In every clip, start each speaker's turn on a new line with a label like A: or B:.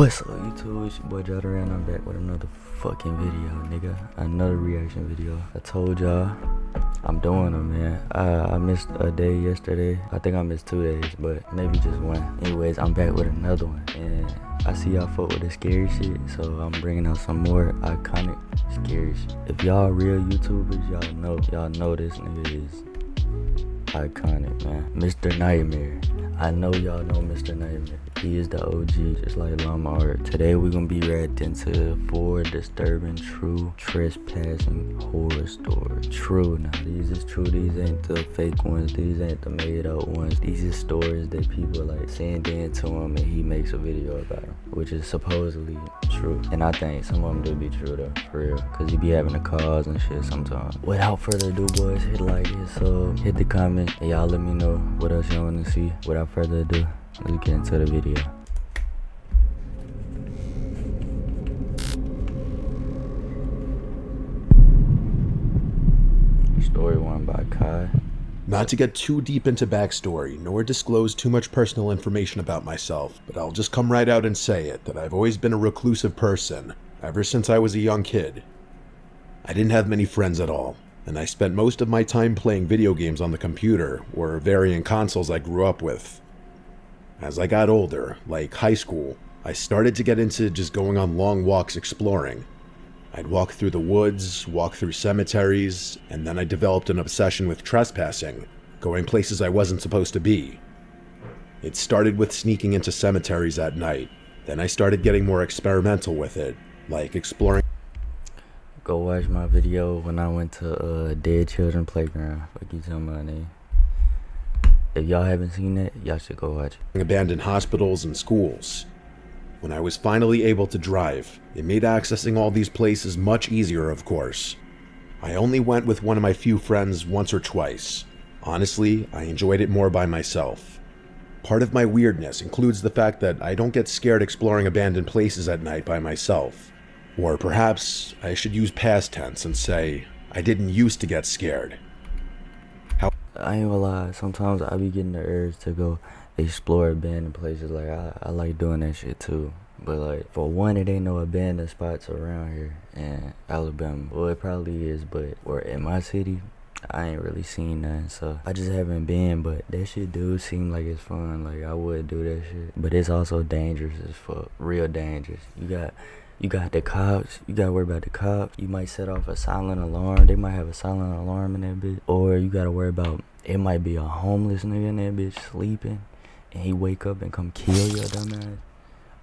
A: What's up, YouTube? It's your boy Jada, and I'm back with another fucking video, nigga. Another reaction video. I told y'all I'm doing them, man. I missed a day yesterday. I think I missed 2 days, but maybe just one. Anyways, I'm back with another one, and I see y'all fuck with the scary shit, so I'm bringing out some more iconic scary shit. If y'all real YouTubers, y'all know this nigga is iconic, man. Mr. Nightmare. I know y'all know Mr. Nightmare. He is the OG, just like Lamar. Today we're gonna be reacting to 4 disturbing, true trespassing horror stories. True, now these is true. These ain't the fake ones. These ain't the made up ones. These are stories that people like send in to him, and he makes a video about them, which is supposedly true. And I think some of them do be true though, for real, cause he be having the cars and shit sometimes. Without further ado, boys, hit like, hit sub, hit the comment, and y'all let me know what else y'all wanna see. Without further ado, let's get into the video. Story 1 by Kai.
B: Not to get too deep into backstory, nor disclose too much personal information about myself, but I'll just come right out and say it, that I've always been a reclusive person, ever since I was a young kid. I didn't have many friends at all, and I spent most of my time playing video games on the computer, or varying consoles I grew up with. As I got older, like high school, I started to get into just going on long walks exploring. I'd walk through the woods, walk through cemeteries, and then I developed an obsession with trespassing, going places I wasn't supposed to be. It started with sneaking into cemeteries at night. Then I started getting more experimental with it, like exploring.
A: Go watch my video when I went to Dead Children Playground. Fuck you talking about, name. If y'all haven't seen that, y'all should go watch it.
B: Abandoned hospitals and schools. When I was finally able to drive, it made accessing all these places much easier, of course. I only went with one of my few friends once or twice. Honestly, I enjoyed it more by myself. Part of my weirdness includes the fact that I don't get scared exploring abandoned places at night by myself. Or perhaps I should use past tense and say, I didn't used to get scared.
A: I ain't gonna lie, sometimes I be getting the urge to go explore abandoned places. Like, I like doing that shit too. But like, for one, it ain't no abandoned spots around here in Alabama. Well, it probably is, but or in my city, I ain't really seen none. So I just haven't been, but that shit do seem like it's fun. Like, I would do that shit. But it's also dangerous as fuck. Real dangerous. You got the cops. You gotta worry about the cops. You might set off a silent alarm. They might have a silent alarm in that bitch. Or you gotta worry about, it might be a homeless nigga in that bitch sleeping, and he wake up and come kill your dumb ass.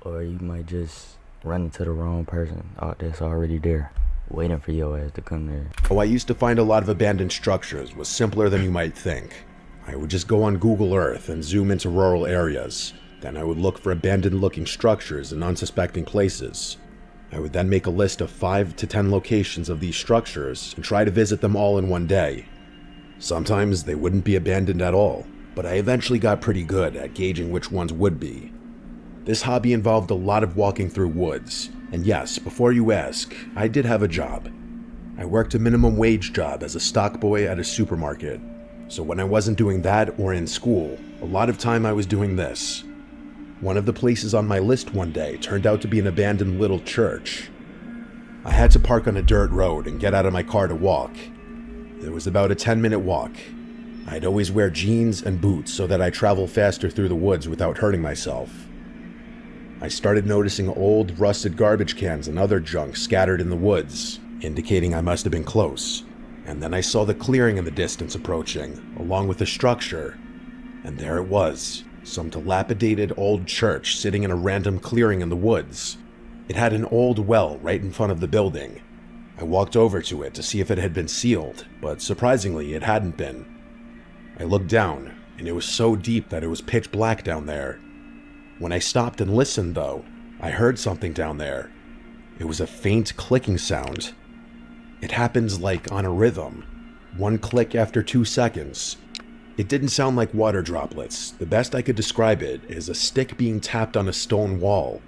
A: Or you might just run into the wrong person that's already there, waiting for your ass to come there.
B: How I used to find a lot of abandoned structures was simpler than you might think. I would just go on Google Earth and zoom into rural areas. Then I would look for abandoned looking structures in unsuspecting places. I would then make a list of 5 to 10 locations of these structures and try to visit them all in one day. Sometimes they wouldn't be abandoned at all, but I eventually got pretty good at gauging which ones would be. This hobby involved a lot of walking through woods, and yes, before you ask, I did have a job. I worked a minimum wage job as a stock boy at a supermarket, so when I wasn't doing that or in school, a lot of time I was doing this. One of the places on my list one day turned out to be an abandoned little church. I had to park on a dirt road and get out of my car to walk. It was about a 10-minute walk. I'd always wear jeans and boots so that I travel faster through the woods without hurting myself. I started noticing old, rusted garbage cans and other junk scattered in the woods, indicating I must have been close. And then I saw the clearing in the distance approaching, along with the structure. And there it was, some dilapidated old church sitting in a random clearing in the woods. It had an old well right in front of the building. I walked over to it to see if it had been sealed, but surprisingly it hadn't been. I looked down, and it was so deep that it was pitch black down there. When I stopped and listened though, I heard something down there. It was a faint clicking sound. It happens like on a rhythm, 1 click after 2 seconds. It didn't sound like water droplets. The best I could describe it is a stick being tapped on a stone wall.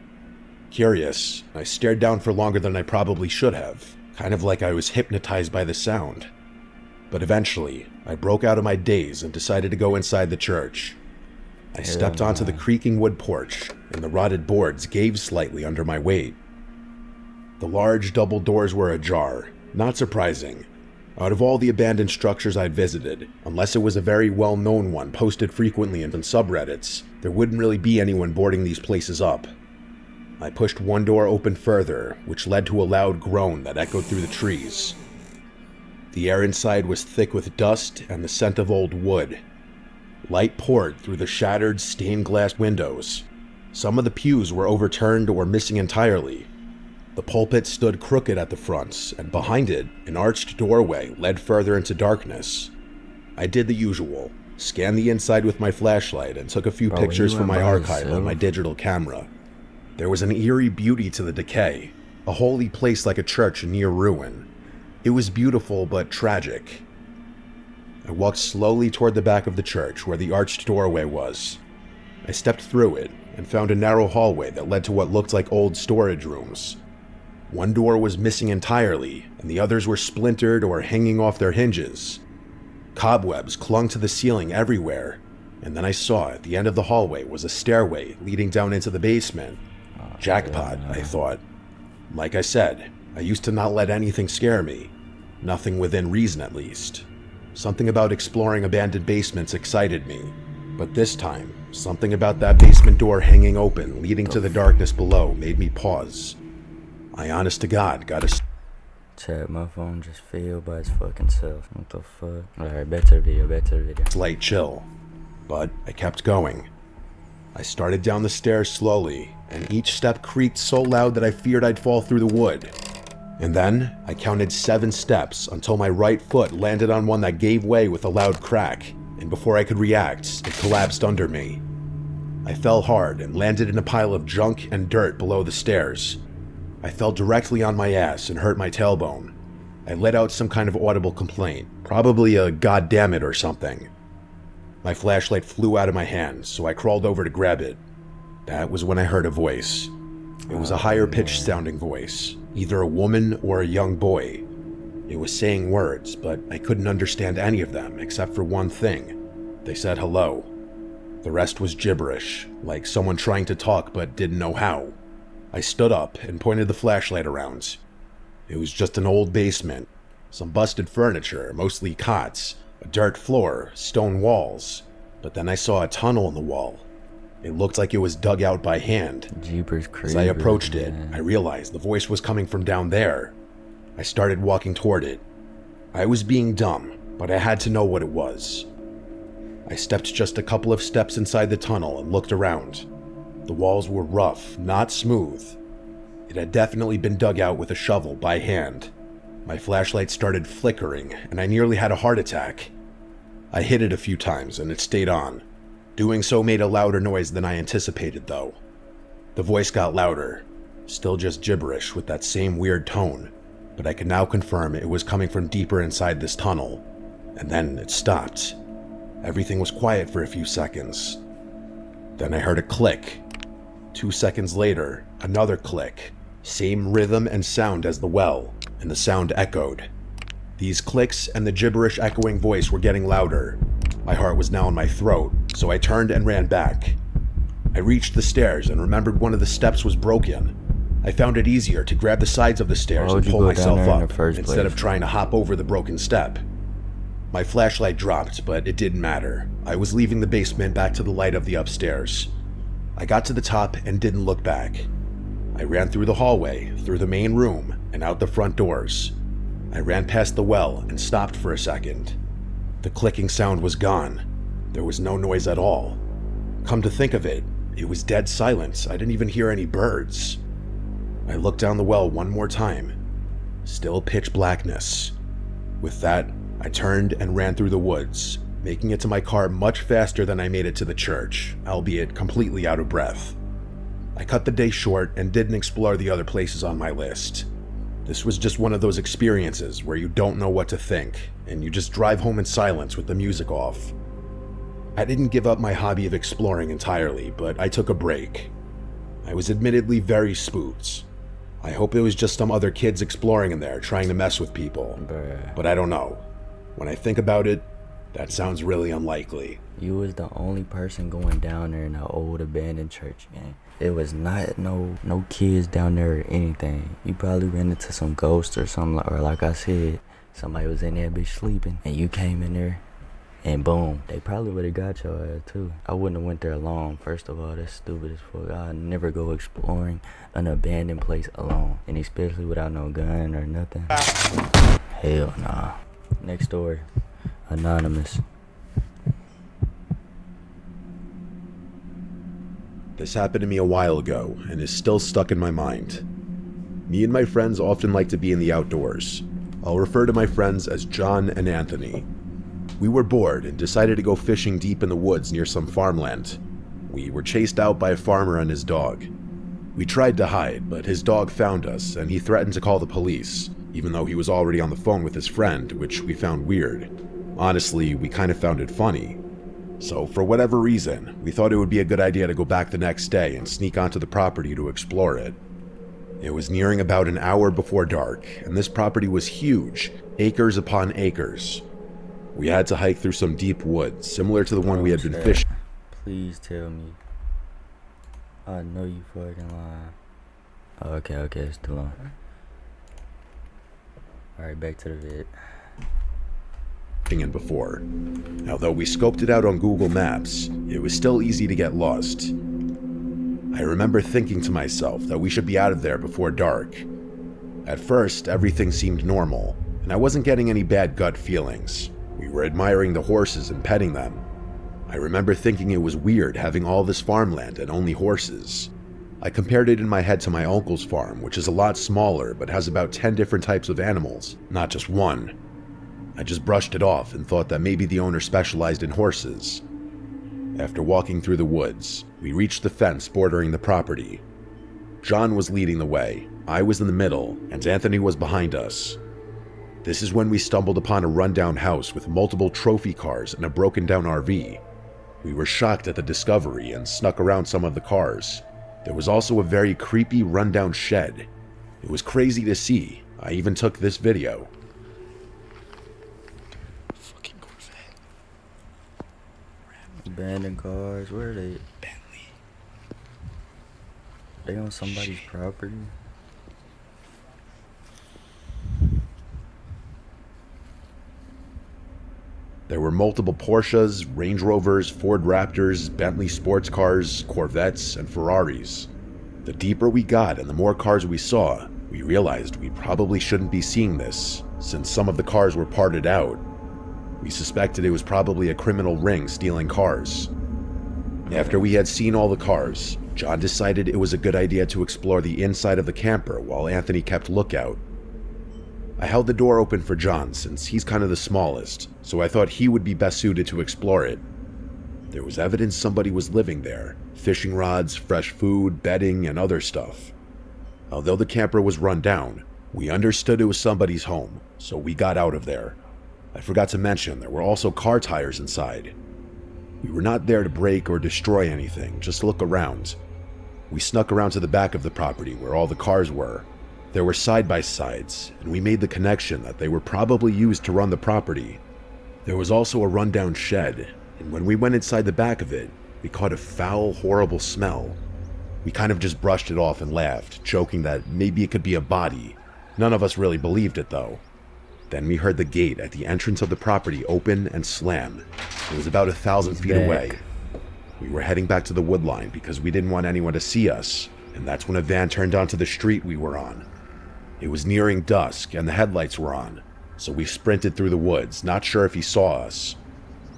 B: Curious, I stared down for longer than I probably should have, kind of like I was hypnotized by the sound. But eventually, I broke out of my daze and decided to go inside the church. I stepped onto the creaking wood porch, and the rotted boards gave slightly under my weight. The large double doors were ajar, not surprising. Out of all the abandoned structures I'd visited, unless it was a very well-known one posted frequently in subreddits, there wouldn't really be anyone boarding these places up. I pushed one door open further, which led to a loud groan that echoed through the trees. The air inside was thick with dust and the scent of old wood. Light poured through the shattered, stained glass windows. Some of the pews were overturned or missing entirely. The pulpit stood crooked at the front, and behind it, an arched doorway led further into darkness. I did the usual, scanned the inside with my flashlight, and took a few pictures from my archive on my digital camera. There was an eerie beauty to the decay, a holy place like a church in near ruin. It was beautiful but tragic. I walked slowly toward the back of the church where the arched doorway was. I stepped through it and found a narrow hallway that led to what looked like old storage rooms. One door was missing entirely, and the others were splintered or hanging off their hinges. Cobwebs clung to the ceiling everywhere, and then I saw at the end of the hallway was a stairway leading down into the basement. Jackpot, I thought. Like I said, I used to not let anything scare me. Nothing within reason, at least. Something about exploring abandoned basements excited me, but this time, something about that basement door hanging open, leading to the darkness below, made me pause. I honest to God gotta
A: Chat, my phone just failed by its fucking self. What the fuck? Alright, back to the video.
B: Slight chill, but I kept going. I started down the stairs slowly, and each step creaked so loud that I feared I'd fall through the wood. And then, I counted 7 steps until my right foot landed on one that gave way with a loud crack, and before I could react, it collapsed under me. I fell hard and landed in a pile of junk and dirt below the stairs. I fell directly on my ass and hurt my tailbone. I let out some kind of audible complaint, probably a "God damn it" or something. My flashlight flew out of my hand, so I crawled over to grab it. That was when I heard a voice. It was a higher-pitched sounding voice, either a woman or a young boy. It was saying words, but I couldn't understand any of them except for one thing. They said hello. The rest was gibberish, like someone trying to talk but didn't know how. I stood up and pointed the flashlight around. It was just an old basement. Some busted furniture, mostly cots, a dirt floor, stone walls. But then I saw a tunnel in the wall. It looked like it was dug out by hand.
A: Jeepers creepers,
B: As I approached it,
A: man.
B: I realized the voice was coming from down there. I started walking toward it. I was being dumb, but I had to know what it was. I stepped just a couple of steps inside the tunnel and looked around. The walls were rough, not smooth. It had definitely been dug out with a shovel by hand. My flashlight started flickering, and I nearly had a heart attack. I hit it a few times, and it stayed on. Doing so made a louder noise than I anticipated, though. The voice got louder, still just gibberish with that same weird tone, but I could now confirm it was coming from deeper inside this tunnel. And then it stopped. Everything was quiet for a few seconds. Then I heard a click. 2 seconds later, another click. Same rhythm and sound as the well, and the sound echoed. These clicks and the gibberish echoing voice were getting louder. My heart was now in my throat, so I turned and ran back. I reached the stairs and remembered one of the steps was broken. I found it easier to grab the sides of the stairs and pull myself up, instead of trying to hop over the broken step. My flashlight dropped, but it didn't matter. I was leaving the basement back to the light of the upstairs. I got to the top and didn't look back. I ran through the hallway, through the main room, and out the front doors. I ran past the well and stopped for a second. The clicking sound was gone. There was no noise at all. Come to think of it, it was dead silence. I didn't even hear any birds. I looked down the well one more time. Still pitch blackness. With that, I turned and ran through the woods, making it to my car much faster than I made it to the church, albeit completely out of breath. I cut the day short and didn't explore the other places on my list. This was just one of those experiences where you don't know what to think, and you just drive home in silence with the music off. I didn't give up my hobby of exploring entirely, but I took a break. I was admittedly very spooked. I hope it was just some other kids exploring in there trying to mess with people, but I don't know. When I think about it, That sounds really unlikely.
A: You was the only person going down there in the old abandoned church, gang. It was not no kids down there or anything. You probably ran into some ghosts or something, or like I said, somebody was in that bitch sleeping, and you came in there, and boom, they probably would have got your ass too. I wouldn't have went there alone. First of all, that's stupid as fuck. I'd never go exploring an abandoned place alone, and especially without no gun or nothing. Hell nah. Next story. Anonymous.
B: This happened to me a while ago and is still stuck in my mind. Me and my friends often like to be in the outdoors. I'll refer to my friends as John and Anthony. We were bored and decided to go fishing deep in the woods near some farmland. We were chased out by a farmer and his dog. We tried to hide, but his dog found us and he threatened to call the police, even though he was already on the phone with his friend, which we found weird. Honestly, we kind of found it funny. So for whatever reason, we thought it would be a good idea to go back the next day and sneak onto the property to explore it. It was nearing about an hour before dark, and this property was huge, acres upon acres. We had to hike through some deep woods, similar to the one we had been fishing.
A: Please tell me. I know you fucking lying. Oh, okay, it's too long. Alright, back to the vid.
B: In before. Although we scoped it out on Google Maps, it was still easy to get lost. I remember thinking to myself that we should be out of there before dark. At first, everything seemed normal, and I wasn't getting any bad gut feelings. We were admiring the horses and petting them. I remember thinking it was weird having all this farmland and only horses. I compared it in my head to my uncle's farm, which is a lot smaller but has about 10 different types of animals, not just one. I just brushed it off and thought that maybe the owner specialized in horses. After walking through the woods, we reached the fence bordering the property. John was leading the way, I was in the middle, and Anthony was behind us. This is when we stumbled upon a rundown house with multiple trophy cars and a broken down RV. We were shocked at the discovery and snuck around some of the cars. There was also a very creepy rundown shed. It was crazy to see. I even took this video.
A: Abandoned cars, where are they?
B: Bentley.
A: They on somebody's property?
B: There were multiple Porsches, Range Rovers, Ford Raptors, Bentley sports cars, Corvettes, and Ferraris. The deeper we got and the more cars we saw, we realized we probably shouldn't be seeing this, since some of the cars were parted out. We suspected it was probably a criminal ring stealing cars. After we had seen all the cars, John decided it was a good idea to explore the inside of the camper while Anthony kept lookout. I held the door open for John since he's kind of the smallest, so I thought he would be best suited to explore it. There was evidence somebody was living there, fishing rods, fresh food, bedding, and other stuff. Although the camper was run down, we understood it was somebody's home, so we got out of there. I forgot to mention there were also car tires inside. We were not there to break or destroy anything, just look around. We snuck around to the back of the property where all the cars were. There were side-by-sides, and we made the connection that they were probably used to run the property. There was also a rundown shed, and when we went inside the back of it, we caught a foul, horrible smell. We kind of just brushed it off and laughed, joking that maybe it could be a body. None of us really believed it though. Then we heard the gate at the entrance of the property open and slam. It was about 1,000 feet away. We were heading back to the wood line because we didn't want anyone to see us, and that's when a van turned onto the street we were on. It was nearing dusk and the headlights were on, so we sprinted through the woods, not sure if he saw us.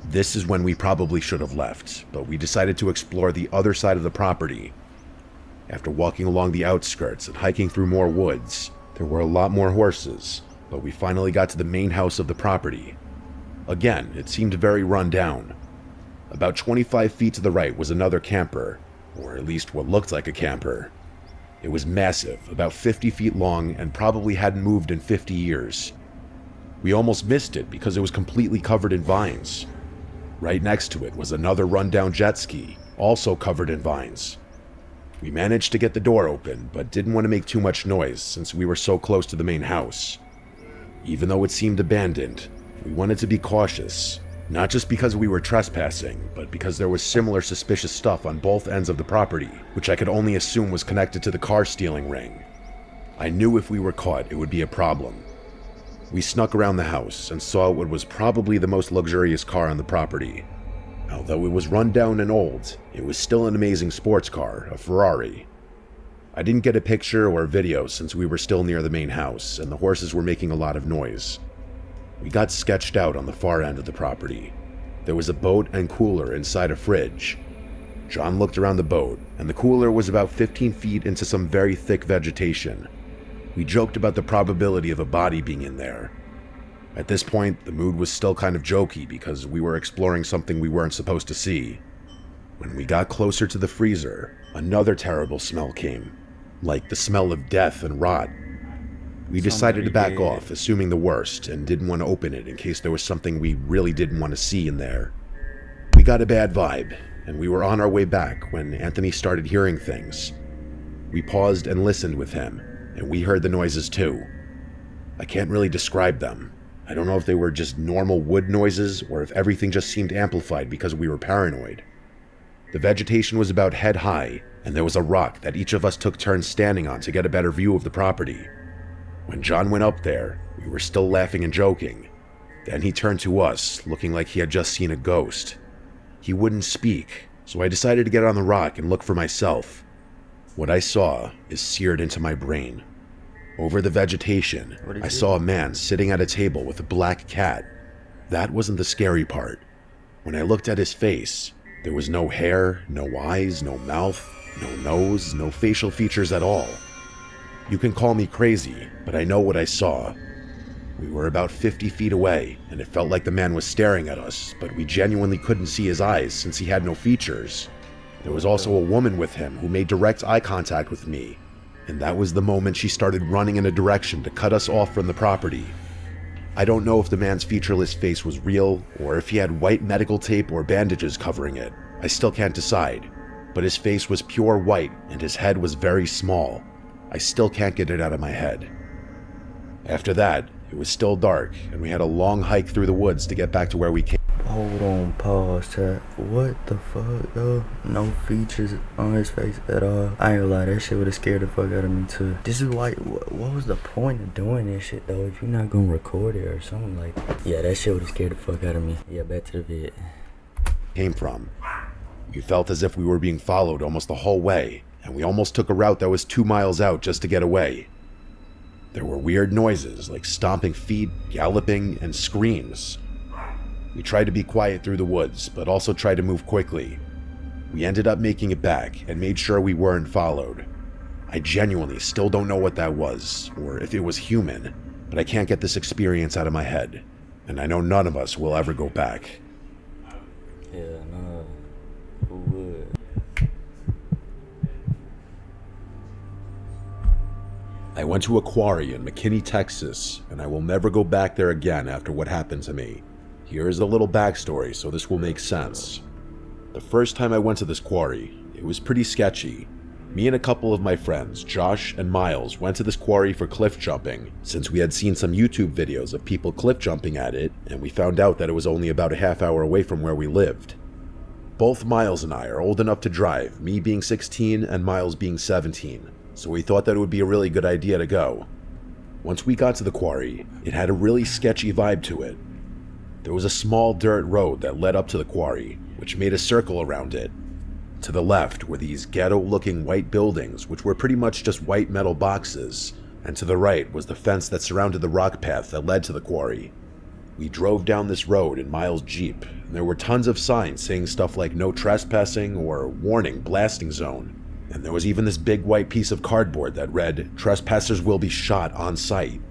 B: This is when we probably should have left, but we decided to explore the other side of the property. After walking along the outskirts and hiking through more woods, there were a lot more horses, but we finally got to the main house of the property. Again, it seemed very run down. About 25 feet to the right was another camper, or at least what looked like a camper. It was massive, about 50 feet long, and probably hadn't moved in 50 years. We almost missed it because it was completely covered in vines. Right next to it was another rundown jet ski, also covered in vines. We managed to get the door open, but didn't want to make too much noise since we were so close to the main house. Even though it seemed abandoned, we wanted to be cautious. Not just because we were trespassing, but because there was similar suspicious stuff on both ends of the property, which I could only assume was connected to the car stealing ring. I knew if we were caught, it would be a problem. We snuck around the house and saw what was probably the most luxurious car on the property. Although it was run down and old, it was still an amazing sports car, a Ferrari. I didn't get a picture or a video since we were still near the main house and the horses were making a lot of noise. We got sketched out on the far end of the property. There was a boat and cooler inside a fridge. John looked around the boat, and the cooler was about 15 feet into some very thick vegetation. We joked about the probability of a body being in there. At this point, the mood was still kind of jokey because we were exploring something we weren't supposed to see. When we got closer to the freezer, another terrible smell came, like the smell of death and rot. We decided to back off, assuming the worst, and didn't want to open it in case there was something we really didn't want to see in there. We got a bad vibe, and we were on our way back when Anthony started hearing things. We paused and listened with him, and we heard the noises too. I can't really describe them. I don't know if they were just normal wood noises or if everything just seemed amplified because we were paranoid. The vegetation was about head high, and there was a rock that each of us took turns standing on to get a better view of the property. When John went up there, we were still laughing and joking. Then he turned to us, looking like he had just seen a ghost. He wouldn't speak, so I decided to get on the rock and look for myself. What I saw is seared into my brain. Over the vegetation, I saw a man sitting at a table with a black cat. That wasn't the scary part. When I looked at his face, there was no hair, no eyes, no mouth, no nose, no facial features at all. You can call me crazy, but I know what I saw. We were about 50 feet away, and it felt like the man was staring at us, but we genuinely couldn't see his eyes since he had no features. There was also a woman with him who made direct eye contact with me, and that was the moment she started running in a direction to cut us off from the property. I don't know if the man's featureless face was real, or if he had white medical tape or bandages covering it. I still can't decide, but his face was pure white and his head was very small. I still can't get it out of my head. After that, it was still dark, and we had a long hike through the woods to get back to where we came.
A: Hold on, pause, chat. What the fuck, though? No features on his face at all. I ain't gonna lie, that shit would've scared the fuck out of me, too. This is why, what was the point of doing this shit, though, if you're not gonna record it or something like that? Yeah, that shit would've scared the fuck out of me. Yeah, back to the vid.
B: Came from. We felt as if we were being followed almost the whole way, and we almost took a route that was 2 miles out just to get away. There were weird noises like stomping feet, galloping, and screams. We tried to be quiet through the woods, but also tried to move quickly. We ended up making it back and made sure we weren't followed. I genuinely still don't know what that was, or if it was human, but I can't get this experience out of my head, and I know none of us will ever go back.
A: Yeah, no. Who would?
B: I went to a quarry in McKinney, Texas, and I will never go back there again after what happened to me. Here is a little backstory so this will make sense. The first time I went to this quarry, it was pretty sketchy. Me and a couple of my friends, Josh and Miles, went to this quarry for cliff jumping, since we had seen some YouTube videos of people cliff jumping at it, and we found out that it was only about a half hour away from where we lived. Both Miles and I are old enough to drive, me being 16 and Miles being 17. So we thought that it would be a really good idea to go. Once we got to the quarry, it had a really sketchy vibe to it. There was a small dirt road that led up to the quarry, which made a circle around it. To the left were these ghetto-looking white buildings, which were pretty much just white metal boxes, and to the right was the fence that surrounded the rock path that led to the quarry. We drove down this road in Miles' Jeep, and there were tons of signs saying stuff like no trespassing or warning blasting zone. And there was even this big white piece of cardboard that read, "Trespassers will be shot on sight."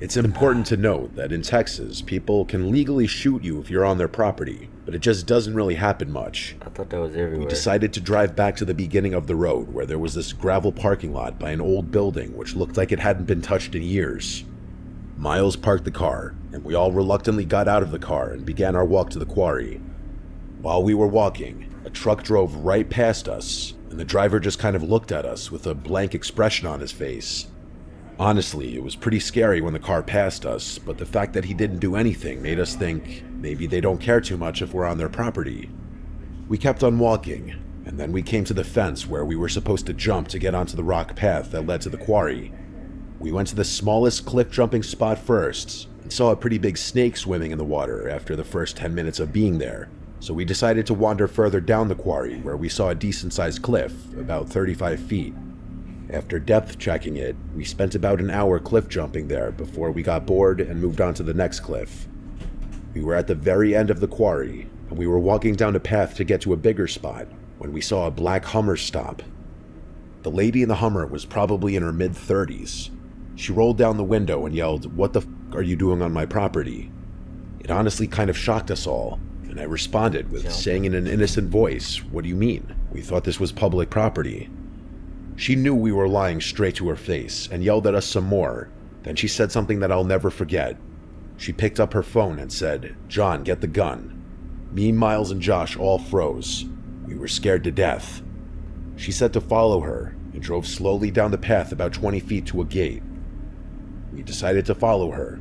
B: It's important to note that in Texas, people can legally shoot you if you're on their property, but it just doesn't really happen much.
A: I thought that was everywhere.
B: We decided to drive back to the beginning of the road where there was this gravel parking lot by an old building which looked like it hadn't been touched in years. Miles parked the car, and we all reluctantly got out of the car and began our walk to the quarry. While we were walking, a truck drove right past us, and the driver just kind of looked at us with a blank expression on his face. Honestly, it was pretty scary when the car passed us, but the fact that he didn't do anything made us think Maybe they don't care too much if we're on their property. We kept on walking, and then we came to the fence where we were supposed to jump to get onto the rock path that led to the quarry. We went to the smallest cliff jumping spot first, and saw a pretty big snake swimming in the water after the first 10 minutes of being there. So we decided to wander further down the quarry where we saw a decent sized cliff, about 35 feet. After depth checking it, we spent about an hour cliff jumping there before we got bored and moved on to the next cliff. We were at the very end of the quarry, and we were walking down a path to get to a bigger spot when we saw a black Hummer stop. The lady in the Hummer was probably in her mid-30s. She rolled down the window and yelled, "What the f*** are you doing on my property?" It honestly kind of shocked us all, and I responded with saying in an innocent voice, "What do you mean? We thought this was public property." She knew we were lying straight to her face and yelled at us some more. Then she said something that I'll never forget. She picked up her phone and said, "John, get the gun." Me, Miles, and Josh all froze. We were scared to death. She said to follow her and drove slowly down the path about 20 feet to a gate. We decided to follow her.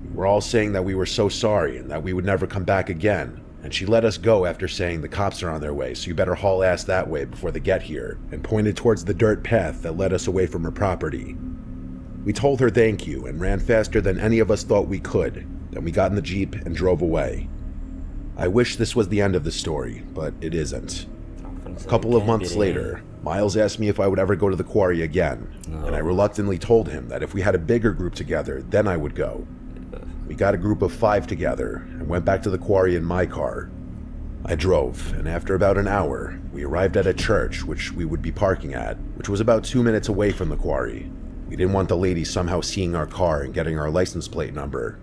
B: We were all saying that we were so sorry and that we would never come back again, and she let us go after saying the cops are on their way, so you better haul ass that way before they get here, and pointed towards the dirt path that led us away from her property. We told her thank you and ran faster than any of us thought we could. Then we got in the Jeep and drove away. I wish this was the end of the story, but it isn't. A couple of months later, Miles asked me if I would ever go to the quarry again, and I reluctantly told him that if we had a bigger group together, then I would go. We got a group of 5 together and went back to the quarry in my car. I drove, and after about an hour, we arrived at a church which we would be parking at, which was about 2 minutes away from the quarry. We didn't want the lady somehow seeing our car and getting our license plate number.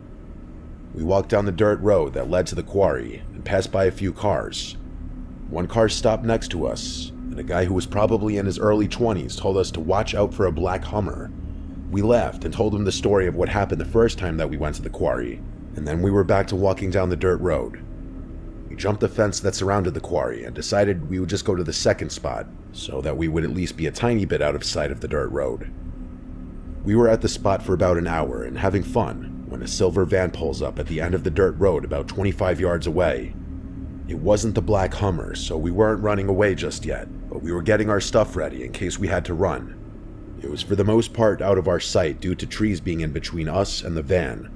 B: We walked down the dirt road that led to the quarry and passed by a few cars. One car stopped next to us, and a guy who was probably in his early 20s told us to watch out for a black Hummer. We laughed and told him the story of what happened the first time that we went to the quarry, and then we were back to walking down the dirt road. We jumped the fence that surrounded the quarry and decided we would just go to the second spot, so that we would at least be a tiny bit out of sight of the dirt road. We were at the spot for about an hour and having fun when a silver van pulls up at the end of the dirt road about 25 yards away. It wasn't the black Hummer, so we weren't running away just yet, but we were getting our stuff ready in case we had to run. It was for the most part out of our sight due to trees being in between us and the van.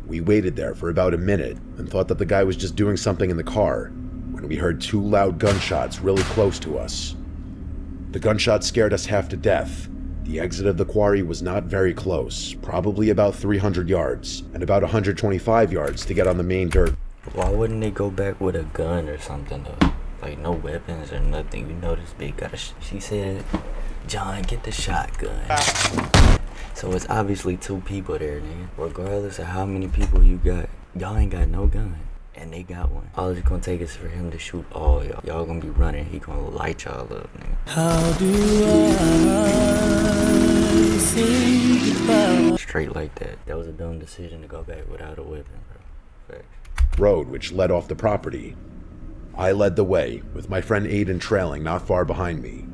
B: We waited there for about a minute and thought that the guy was just doing something in the car when we heard 2 loud gunshots really close to us. The gunshots scared us half to death. The exit of the quarry was not very close, probably about 300 yards, and about 125 yards to get on the main dirt.
A: Why wouldn't they go back with a gun or something though? Like no weapons or nothing. You know this bitch got a she said, "John, get the shotgun." So it's obviously 2 people there, nigga. Regardless of how many people you got, y'all ain't got no gun. And they got one. All it's gonna take is for him to shoot all y'all. Y'all gonna be running, he gonna light y'all up, nigga. How do I say goodbye? Straight like that. That was a dumb decision to go back without a weapon, bro. Facts.
B: Road which led off the property. I led the way, with my friend Aiden trailing not far behind me.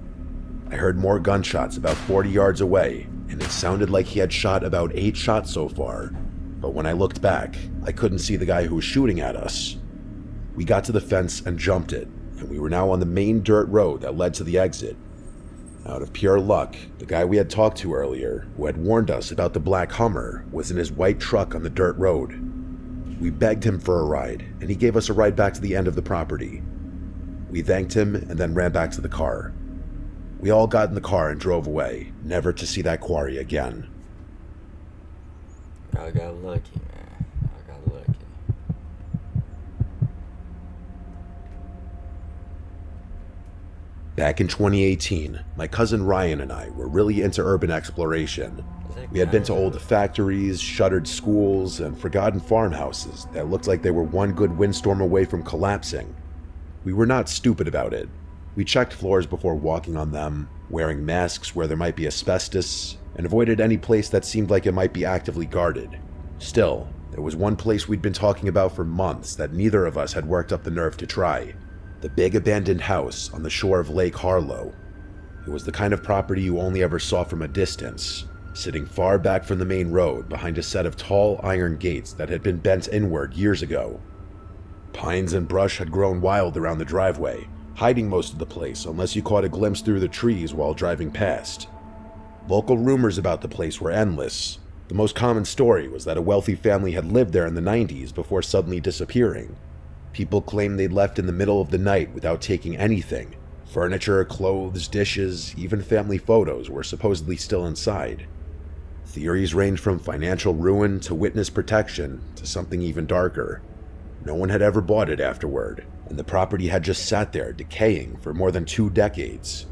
B: I heard more gunshots about 40 yards away, and it sounded like he had shot about 8 shots so far, but when I looked back, I couldn't see the guy who was shooting at us. We got to the fence and jumped it, and we were now on the main dirt road that led to the exit. Out of pure luck, the guy we had talked to earlier, who had warned us about the black Hummer, was in his white truck on the dirt road. We begged him for a ride, and he gave us a ride back to the end of the property. We thanked him and then ran back to the car. We all got in the car and drove away, never to see that quarry again.
A: I got lucky, man. I got lucky.
B: Back in 2018, my cousin Ryan and I were really into urban exploration. We had been to old factories, shuttered schools, and forgotten farmhouses that looked like they were one good windstorm away from collapsing. We were not stupid about it. We checked floors before walking on them, wearing masks where there might be asbestos, and avoided any place that seemed like it might be actively guarded. Still, there was one place we'd been talking about for months that neither of us had worked up the nerve to try. The big abandoned house on the shore of Lake Harlow. It was the kind of property you only ever saw from a distance, sitting far back from the main road behind a set of tall iron gates that had been bent inward years ago. Pines and brush had grown wild around the driveway, hiding most of the place unless you caught a glimpse through the trees while driving past. Local rumors about the place were endless. The most common story was that a wealthy family had lived there in the 90s before suddenly disappearing. People claimed they'd left in the middle of the night without taking anything. Furniture, clothes, dishes, even family photos were supposedly still inside. Theories ranged from financial ruin to witness protection to something even darker. No one had ever bought it afterward, and the property had just sat there decaying for more than 2 decades.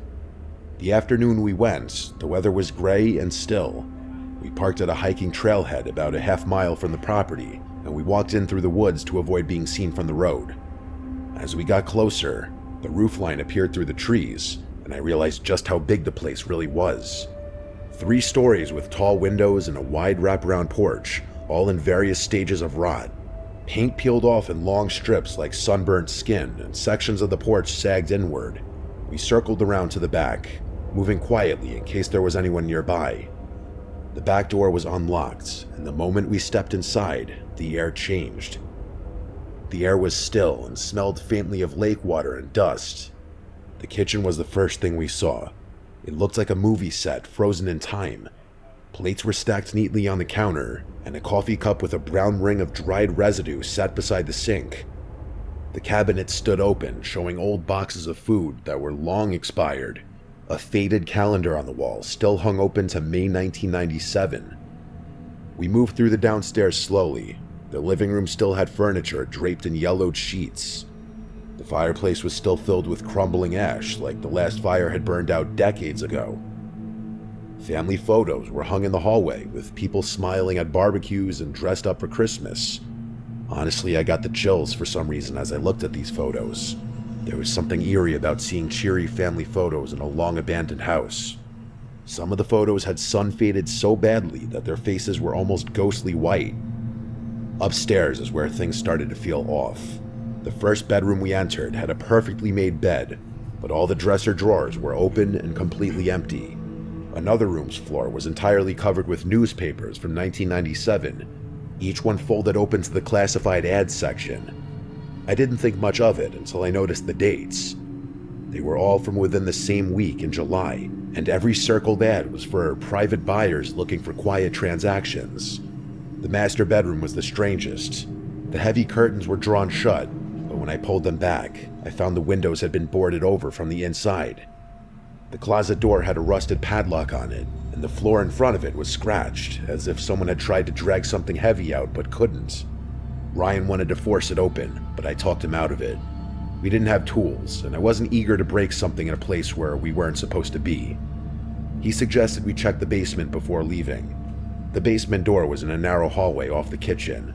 B: The afternoon we went, the weather was gray and still. We parked at a hiking trailhead about a half-mile from the property, and we walked in through the woods to avoid being seen from the road. As we got closer, the roofline appeared through the trees, and I realized just how big the place really was. 3 stories with tall windows and a wide wraparound porch, all in various stages of rot. Paint peeled off in long strips like sunburnt skin, and sections of the porch sagged inward. We circled around to the back, moving quietly in case there was anyone nearby. The back door was unlocked, and the moment we stepped inside, the air changed. The air was still and smelled faintly of lake water and dust. The kitchen was the first thing we saw. It looked like a movie set frozen in time. Plates were stacked neatly on the counter, and a coffee cup with a brown ring of dried residue sat beside the sink. The cabinet stood open, showing old boxes of food that were long expired. A faded calendar on the wall still hung open to May 1997. We moved through the downstairs slowly. The living room still had furniture draped in yellowed sheets. The fireplace was still filled with crumbling ash, like the last fire had burned out decades ago. Family photos were hung in the hallway, with people smiling at barbecues and dressed up for Christmas. Honestly, I got the chills for some reason as I looked at these photos. There was something eerie about seeing cheery family photos in a long-abandoned house. Some of the photos had sun-faded so badly that their faces were almost ghostly white. Upstairs is where things started to feel off. The first bedroom we entered had a perfectly made bed, but all the dresser drawers were open and completely empty. Another room's floor was entirely covered with newspapers from 1997, each one folded open to the classified ads section. I didn't think much of it until I noticed the dates. They were all from within the same week in July, and every circled ad was for private buyers looking for quiet transactions. The master bedroom was the strangest. The heavy curtains were drawn shut, but when I pulled them back, I found the windows had been boarded over from the inside. The closet door had a rusted padlock on it, and the floor in front of it was scratched, as if someone had tried to drag something heavy out but couldn't. Ryan wanted to force it open, but I talked him out of it. We didn't have tools, and I wasn't eager to break something in a place where we weren't supposed to be. He suggested we check the basement before leaving. The basement door was in a narrow hallway off the kitchen.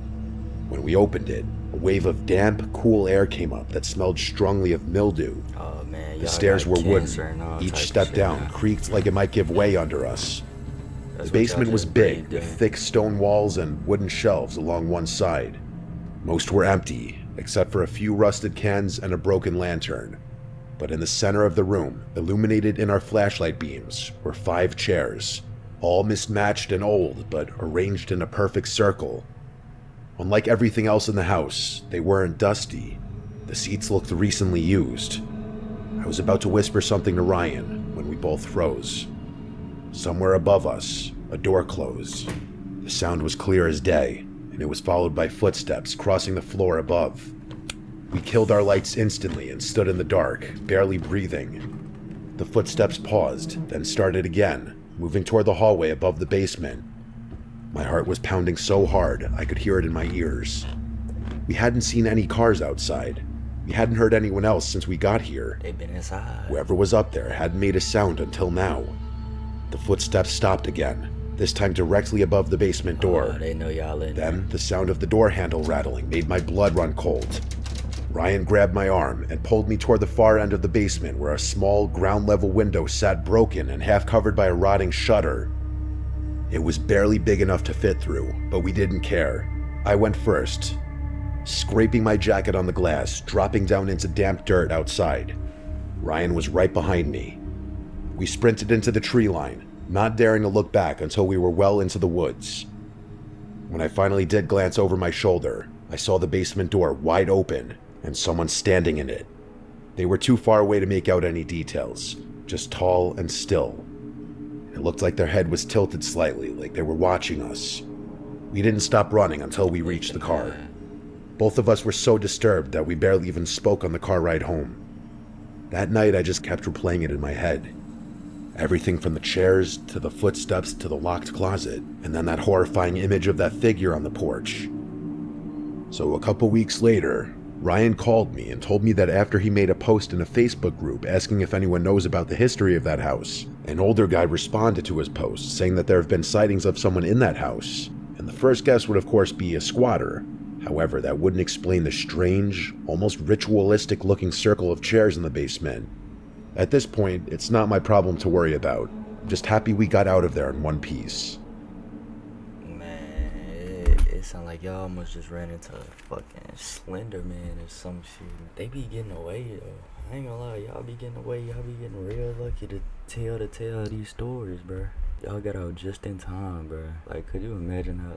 B: When we opened it, a wave of damp, cool air came up that smelled strongly of mildew.
A: Oh man,
B: The stairs were
A: cancer and
B: wooden.
A: all
B: Each
A: type of
B: step
A: shit
B: down
A: now.
B: creaked like it might give way under us.
A: That's
B: The
A: what y'all
B: basement was
A: just
B: big,
A: breathed
B: with
A: in.
B: thick stone walls and wooden shelves along one side. Most were empty, except for a few rusted cans and a broken lantern. But in the center of the room, illuminated in our flashlight beams, were 5 chairs, all mismatched and old, but arranged in a perfect circle. Unlike everything else in the house, they weren't dusty. The seats looked recently used. I was about to whisper something to Ryan when we both froze. Somewhere above us, a door closed. The sound was clear as day, and it was followed by footsteps crossing the floor above. We killed our lights instantly and stood in the dark, barely breathing. The footsteps paused, then started again, moving toward the hallway above the basement. My heart was pounding so hard I could hear it in my ears. We hadn't seen any cars outside. We hadn't heard anyone else since we got here.
A: They've been inside.
B: Whoever was up there hadn't made a sound until now. The footsteps stopped again, this time directly above the basement door.
A: Oh, they know y'all in there.
B: Then the sound of the door handle rattling made my blood run cold. Ryan grabbed my arm and pulled me toward the far end of the basement where a small ground-level window sat broken and half covered by a rotting shutter. It was barely big enough to fit through, but we didn't care. I went first, scraping my jacket on the glass, dropping down into damp dirt outside. Ryan was right behind me. We sprinted into the tree line, not daring to look back until we were well into the woods. When I finally did glance over my shoulder, I saw the basement door wide open and someone standing in it. They were too far away to make out any details, just tall and still. It looked like their head was tilted slightly, like they were watching us. We didn't stop running until we reached the car. Both of us were so disturbed that we barely even spoke on the car ride home. That night I just kept replaying it in my head. Everything from the chairs, to the footsteps, to the locked closet, and then that horrifying image of that figure on the porch. So a couple weeks later, Ryan called me and told me that after he made a post in a Facebook group asking if anyone knows about the history of that house, an older guy responded to his post saying that there have been sightings of someone in that house, and the first guess would of course be a squatter. However, that wouldn't explain the strange, almost ritualistic looking circle of chairs in the basement. At this point, it's not my problem to worry about. I'm just happy we got out of there in one piece.
A: Man, it sound like y'all almost just ran into a fucking Slender Man or some shit. They be getting away though. I ain't gonna lie, y'all be getting away. Y'all be getting real lucky to tell these stories, bruh. Y'all got out just in time, bruh. Like, could you imagine how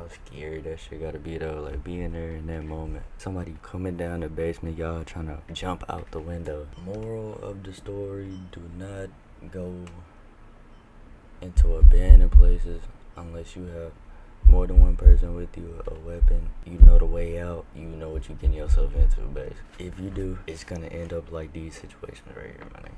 A: scary that shit gotta be though, like being there in that moment. Somebody coming down the basement, y'all trying to jump out the window. Moral of the story, do not go into abandoned places unless you have more than one person with you, a weapon. You know the way out, you know what you're getting yourself into, base. If you do, it's gonna end up like these situations right here, my nigga.